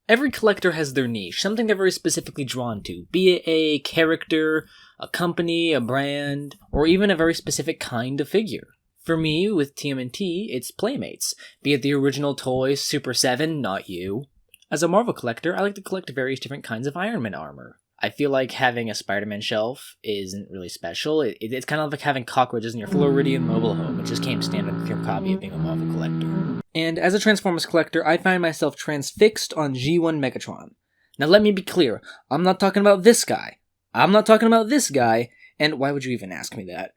Every collector has their niche, something they're very specifically drawn to, be it a character, a company, a brand, or even a very specific kind of figure. For me, with TMNT, it's Playmates, be it the original toys, Super 7, not you. As a Marvel collector, I like to collect various different kinds of Iron Man armor. I feel like having a Spider-Man shelf isn't really special. It's kind of like having cockroaches in your Floridian mobile home. It just came standard with your copy of being a Marvel collector. And as a Transformers collector, I find myself transfixed on G1 Megatron. Now let me be clear, I'm not talking about this guy. I'm not talking about this guy, and why would you even ask me that?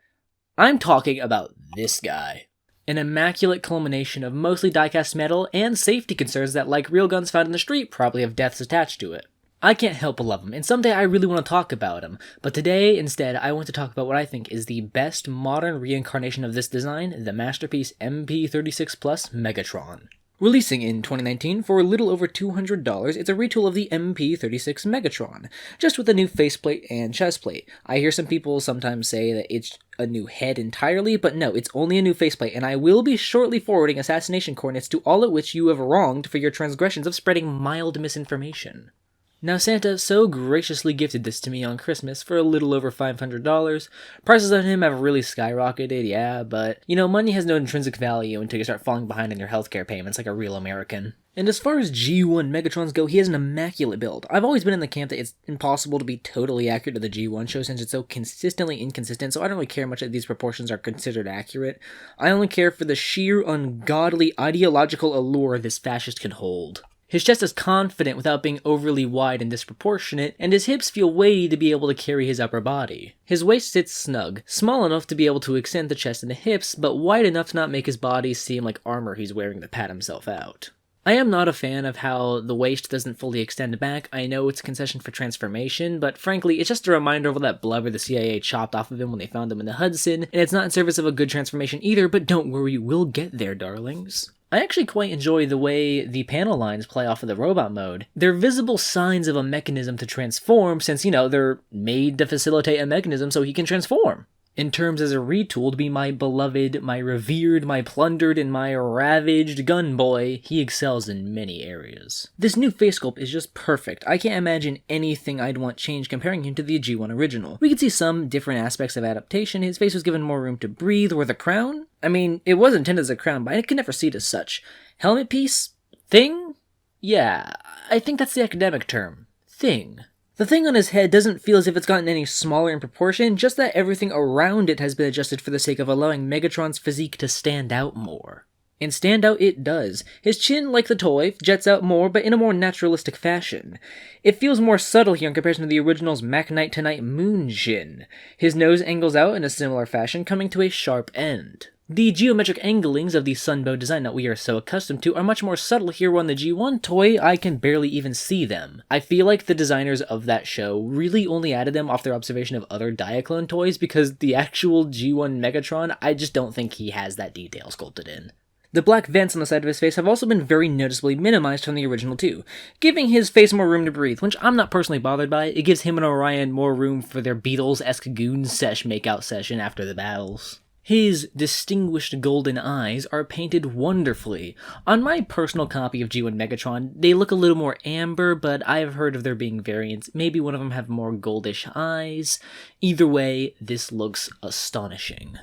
I'm talking about this guy. An immaculate culmination of mostly die-cast metal and safety concerns that, like real guns found in the street, probably have deaths attached to it. I can't help but love him, and someday I really want to talk about him, but today, instead, I want to talk about what I think is the best modern reincarnation of this design, the masterpiece MP-36 Plus Megatron. Releasing in 2019 for a little over $200, it's a retool of the MP-36 Megatron, just with a new faceplate and chestplate. I hear some people sometimes say that it's a new head entirely, but no, it's only a new faceplate, and I will be shortly forwarding assassination coordinates to all at which you have wronged for your transgressions of spreading mild misinformation. Now Santa so graciously gifted this to me on Christmas for a little over $500. Prices on him have really skyrocketed, yeah, but, money has no intrinsic value until you start falling behind in your healthcare payments like a real American. And as far as G1 Megatrons go, he has an immaculate build. I've always been in the camp that it's impossible to be totally accurate to the G1 show since it's so consistently inconsistent, so I don't really care much that these proportions are considered accurate. I only care for the sheer ungodly ideological allure this fascist can hold. His chest is confident without being overly wide and disproportionate, and his hips feel weighty to be able to carry his upper body. His waist sits snug, small enough to be able to extend the chest and the hips, but wide enough to not make his body seem like armor he's wearing to pad himself out. I am not a fan of how the waist doesn't fully extend back. I know it's a concession for transformation, but frankly, it's just a reminder of all that blubber the CIA chopped off of him when they found him in the Hudson, and it's not in service of a good transformation either, but don't worry, we'll get there, darlings. I actually quite enjoy the way the panel lines play off of the robot mode. They're visible signs of a mechanism to transform since, they're made to facilitate a mechanism so he can transform. In terms as a retool to be my beloved, my revered, my plundered, and my ravaged gun boy, he excels in many areas. This new face sculpt is just perfect. I can't imagine anything I'd want changed comparing him to the G1 original. We could see some different aspects of adaptation. His face was given more room to breathe, or the crown? I mean, it was intended as a crown, but I could never see it as such. Helmet piece? Thing? Yeah, I think that's the academic term. Thing. The thing on his head doesn't feel as if it's gotten any smaller in proportion, just that everything around it has been adjusted for the sake of allowing Megatron's physique to stand out more. And stand out it does. His chin, like the toy, jets out more, but in a more naturalistic fashion. It feels more subtle here in comparison to the original's Mac Knight Tonight Moon chin. His nose angles out in a similar fashion, coming to a sharp end. The geometric anglings of the sunbow design that we are so accustomed to are much more subtle here on the G1 toy. I can barely even see them. I feel like the designers of that show really only added them off their observation of other Diaclone toys because the actual G1 Megatron, I just don't think he has that detail sculpted in. The black vents on the side of his face have also been very noticeably minimized from the original too, giving his face more room to breathe, which I'm not personally bothered by. It gives him and Orion more room for their Beatles-esque goon sesh makeout session after the battles. His distinguished golden eyes are painted wonderfully. On my personal copy of G1 Megatron, they look a little more amber, but I've heard of there being variants. Maybe one of them have more goldish eyes. Either way, this looks astonishing.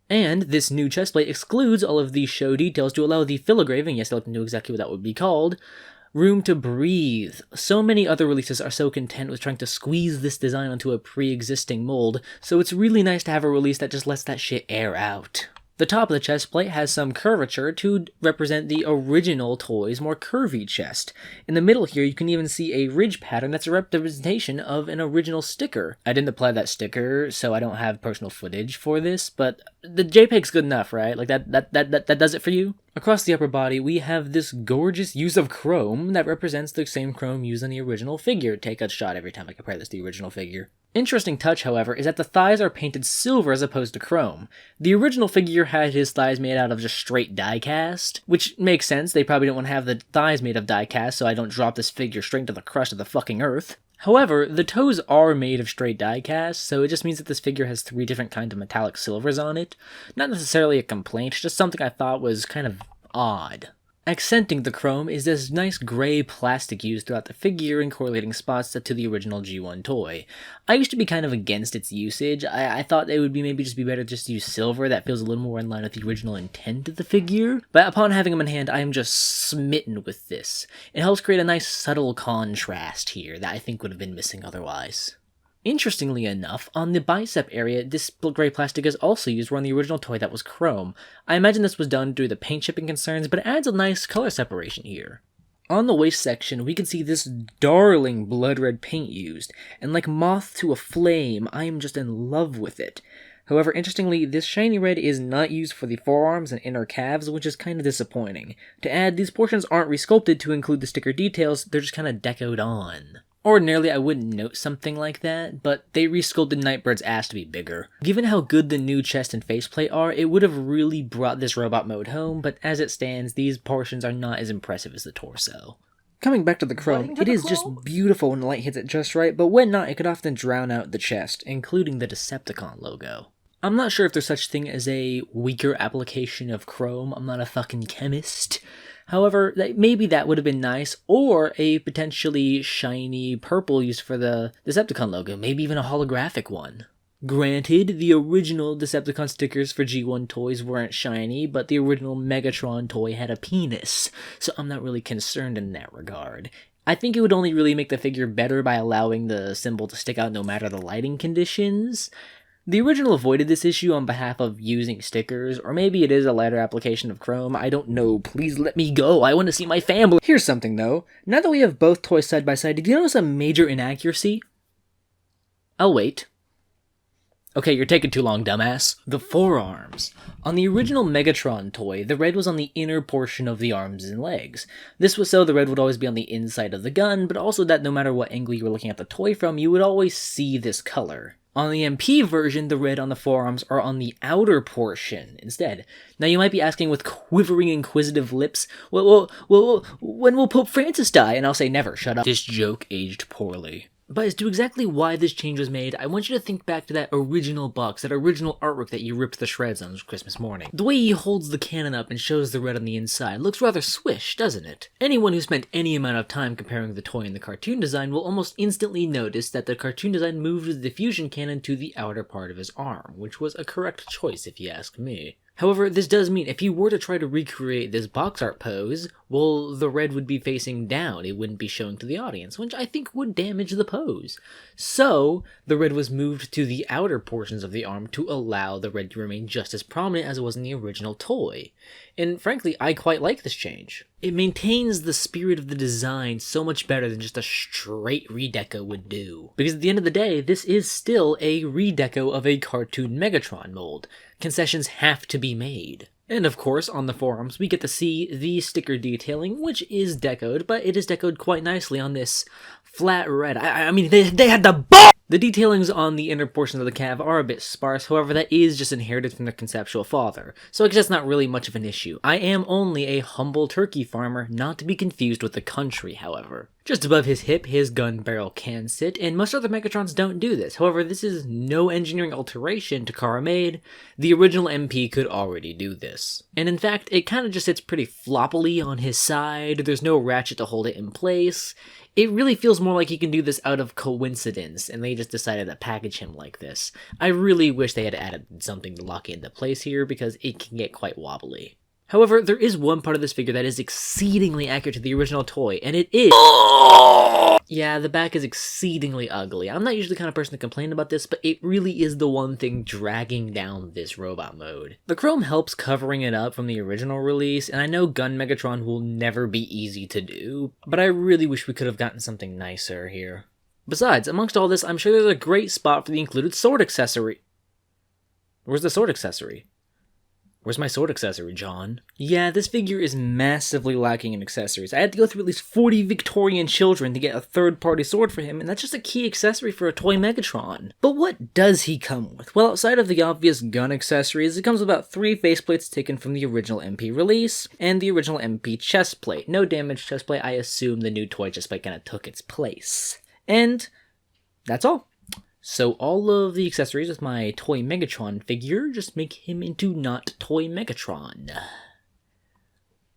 And this new chestplate excludes all of these show details to allow the filigraving, yes, I knew exactly what that would be called, room to breathe. So many other releases are so content with trying to squeeze this design onto a pre-existing mold, so it's really nice to have a release that just lets that shit air out. The top of the chest plate has some curvature to represent the original toy's more curvy chest. In the middle here, you can even see a ridge pattern that's a representation of an original sticker. I didn't apply that sticker, so I don't have personal footage for this, but the JPEG's good enough, right? Like, that does it for you? Across the upper body, we have this gorgeous use of chrome that represents the same chrome used on the original figure. Take a shot every time I compare this to the original figure. Interesting touch, however, is that the thighs are painted silver as opposed to chrome. The original figure had his thighs made out of just straight die-cast, which makes sense. They probably don't want to have the thighs made of die-cast so I don't drop this figure straight into the crust of the fucking earth. However, the toes are made of straight die-cast, so it just means that this figure has 3 different kinds of metallic silvers on it. Not necessarily a complaint, just something I thought was kind of odd. Accenting the chrome is this nice gray plastic used throughout the figure in correlating spots to the original G1 toy. I used to be kind of against its usage. I thought it would be maybe just be better just to use silver. That feels a little more in line with the original intent of the figure. But upon having them in hand, I am just smitten with this. It helps create a nice subtle contrast here that I think would have been missing otherwise. Interestingly enough, on the bicep area, this gray plastic is also used where on the original toy that was chrome. I imagine this was done due to the paint chipping concerns, but it adds a nice color separation here. On the waist section, we can see this darling blood red paint used, and like moth to a flame, I am just in love with it. However, interestingly, this shiny red is not used for the forearms and inner calves, which is kind of disappointing. To add, these portions aren't resculpted to include the sticker details, they're just kind of decoed on. Ordinarily, I wouldn't note something like that, but they resculpted Nightbird's ass to be bigger. Given how good the new chest and faceplate are, it would have really brought this robot mode home, but as it stands, these portions are not as impressive as the torso. Coming back to the chrome, it is just beautiful when the light hits it just right, but when not, it could often drown out the chest, including the Decepticon logo. I'm not sure if there's such thing as a weaker application of chrome, I'm not a fucking chemist. However, maybe that would have been nice, or a potentially shiny purple used for the Decepticon logo, maybe even a holographic one. Granted, the original Decepticon stickers for G1 toys weren't shiny, but the original Megatron toy had a penis, so I'm not really concerned in that regard. I think it would only really make the figure better by allowing the symbol to stick out no matter the lighting conditions. The original avoided this issue on behalf of using stickers, or maybe it is a lighter application of chrome, I don't know, please let me go, I want to see my family! Here's something though, now that we have both toys side by side, did you notice a major inaccuracy? I'll wait. Okay, you're taking too long, dumbass. The forearms. On the original Megatron toy, the red was on the inner portion of the arms and legs. This was so the red would always be on the inside of the gun, but also that no matter what angle you were looking at the toy from, you would always see this color. On the MP version, the red on the forearms are on the outer portion instead. Now you might be asking with quivering inquisitive lips, well, when will Pope Francis die? And I'll say never, shut up. This joke aged poorly. But as to exactly why this change was made, I want you to think back to that original box, that original artwork that you ripped the shreds on Christmas morning. The way he holds the cannon up and shows the red on the inside looks rather swish, doesn't it? Anyone who spent any amount of time comparing the toy and the cartoon design will almost instantly notice that the cartoon design moved the diffusion cannon to the outer part of his arm, which was a correct choice if you ask me. However, this does mean if you were to try to recreate this box art pose, well, the red would be facing down, it wouldn't be showing to the audience, which I think would damage the pose. So, the red was moved to the outer portions of the arm to allow the red to remain just as prominent as it was in the original toy. And frankly, I quite like this change. It maintains the spirit of the design so much better than just a straight redeco would do. Because at the end of the day, this is still a redeco of a cartoon Megatron mold. Concessions have to be made. And of course, on the forearms, we get to see the sticker detailing, which is decoed, but it is decoed quite nicely on this flat red. I mean, they had the ball! The detailings on the inner portions of the calf are a bit sparse, however that is just inherited from their conceptual father, so I guess that's not really much of an issue. I am only a humble turkey farmer, not to be confused with the country, however. Just above his hip, his gun barrel can sit, and most other Megatrons don't do this. However, this is no engineering alteration to Cara made. The original MP could already do this. And in fact, it kind of just sits pretty floppily on his side, there's no ratchet to hold it in place. It really feels more like he can do this out of coincidence, and they just decided to package him like this. I really wish they had added something to lock it into place here, because it can get quite wobbly. However, there is one part of this figure that is exceedingly accurate to the original toy, and it is... Yeah, the back is exceedingly ugly. I'm not usually the kind of person to complain about this, but it really is the one thing dragging down this robot mode. The chrome helps covering it up from the original release, and I know Gun Megatron will never be easy to do, but I really wish we could have gotten something nicer here. Besides, amongst all this, I'm sure there's a great spot for the included sword accessory. Where's the sword accessory? Where's my sword accessory, John? Yeah, this figure is massively lacking in accessories. I had to go through at least 40 Victorian children to get a third-party sword for him, and that's just a key accessory for a toy Megatron. But what does he come with? Well, outside of the obvious gun accessories, it comes with about 3 faceplates taken from the original MP release, and the original MP chestplate. No damaged chestplate, I assume the new toy chestplate kind of took its place. And that's all. So all of the accessories with my toy Megatron figure just make him into not toy Megatron.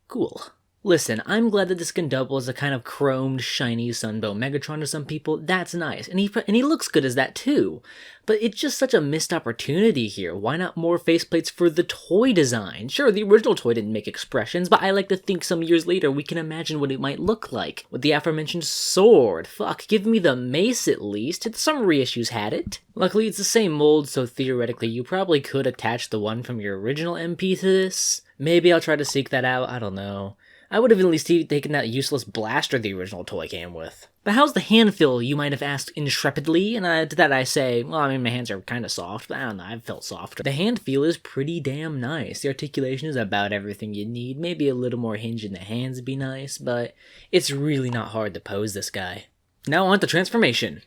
Cool. Listen, I'm glad that this can double as a kind of chromed, shiny Sunbow Megatron to some people. That's nice, and he looks good as that too. But it's just such a missed opportunity here. Why not more faceplates for the toy design? Sure, the original toy didn't make expressions, but I like to think some years later we can imagine what it might look like with the aforementioned sword. Fuck, give me the mace at least. Some reissues had it. Luckily, it's the same mold, so theoretically you probably could attach the one from your original MP to this. Maybe I'll try to seek that out. I don't know. I would have at least taken that useless blaster the original toy came with. But how's the hand feel, you might have asked intrepidly, and to that I say, well, I mean, my hands are kind of soft, but I don't know, I've felt softer. The hand feel is pretty damn nice. The articulation is about everything you need. Maybe a little more hinge in the hands would be nice, but it's really not hard to pose this guy. Now on to transformation.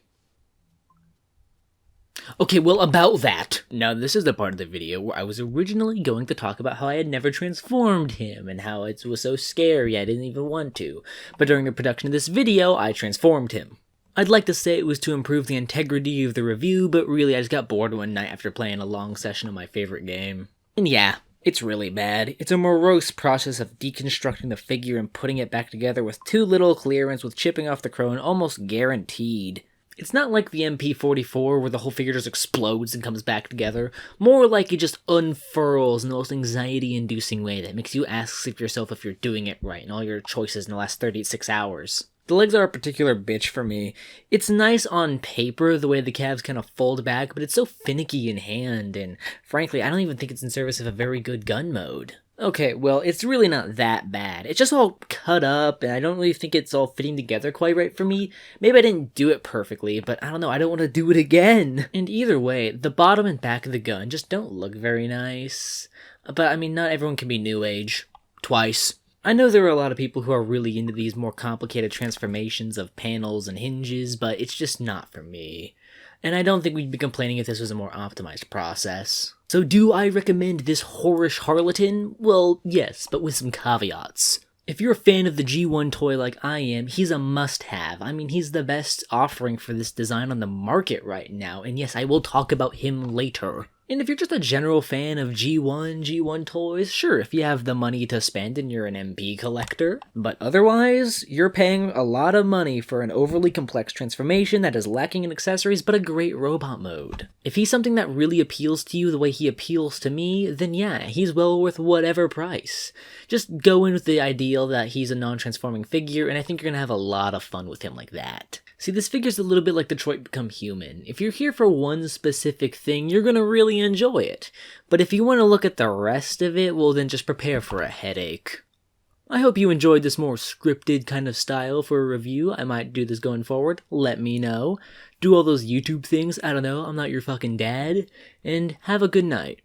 Okay, well, about that. Now, this is the part of the video where I was originally going to talk about how I had never transformed him, and how it was so scary I didn't even want to. But during the production of this video, I transformed him. I'd like to say it was to improve the integrity of the review, but really I just got bored one night after playing a long session of my favorite game. And yeah, it's really bad. It's a morose process of deconstructing the figure and putting it back together with too little clearance, with chipping off the chrome almost guaranteed. It's not like the MP-44 where the whole figure just explodes and comes back together. More like it just unfurls in the most anxiety-inducing way that makes you ask yourself if you're doing it right in all your choices in the last 36 hours. The legs are a particular bitch for me. It's nice on paper the way the calves kind of fold back, but it's so finicky in hand, and frankly, I don't even think it's in service of a very good gun mode. Okay, well, it's really not that bad. It's just all cut up, and I don't really think it's all fitting together quite right for me. Maybe I didn't do it perfectly, but I don't know, I don't want to do it again. And either way, the bottom and back of the gun just don't look very nice. But I mean, not everyone can be new age. Twice. I know there are a lot of people who are really into these more complicated transformations of panels and hinges, but it's just not for me. And I don't think we'd be complaining if this was a more optimized process. So do I recommend this whorish harlequin? Well, yes, but with some caveats. If you're a fan of the G1 toy like I am, he's a must-have. I mean, he's the best offering for this design on the market right now, and yes, I will talk about him later. And if you're just a general fan of G1 toys, sure, if you have the money to spend and you're an MP collector. But otherwise, you're paying a lot of money for an overly complex transformation that is lacking in accessories but a great robot mode. If he's something that really appeals to you the way he appeals to me, then yeah, he's well worth whatever price. Just go in with the ideal that he's a non-transforming figure, and I think you're gonna have a lot of fun with him like that. See, this figure's a little bit like Detroit Become Human. If you're here for one specific thing, you're gonna really enjoy it. But if you want to look at the rest of it, well then just prepare for a headache. I hope you enjoyed this more scripted kind of style for a review. I might do this going forward. Let me know. Do all those YouTube things. I don't know. I'm not your fucking dad. And have a good night.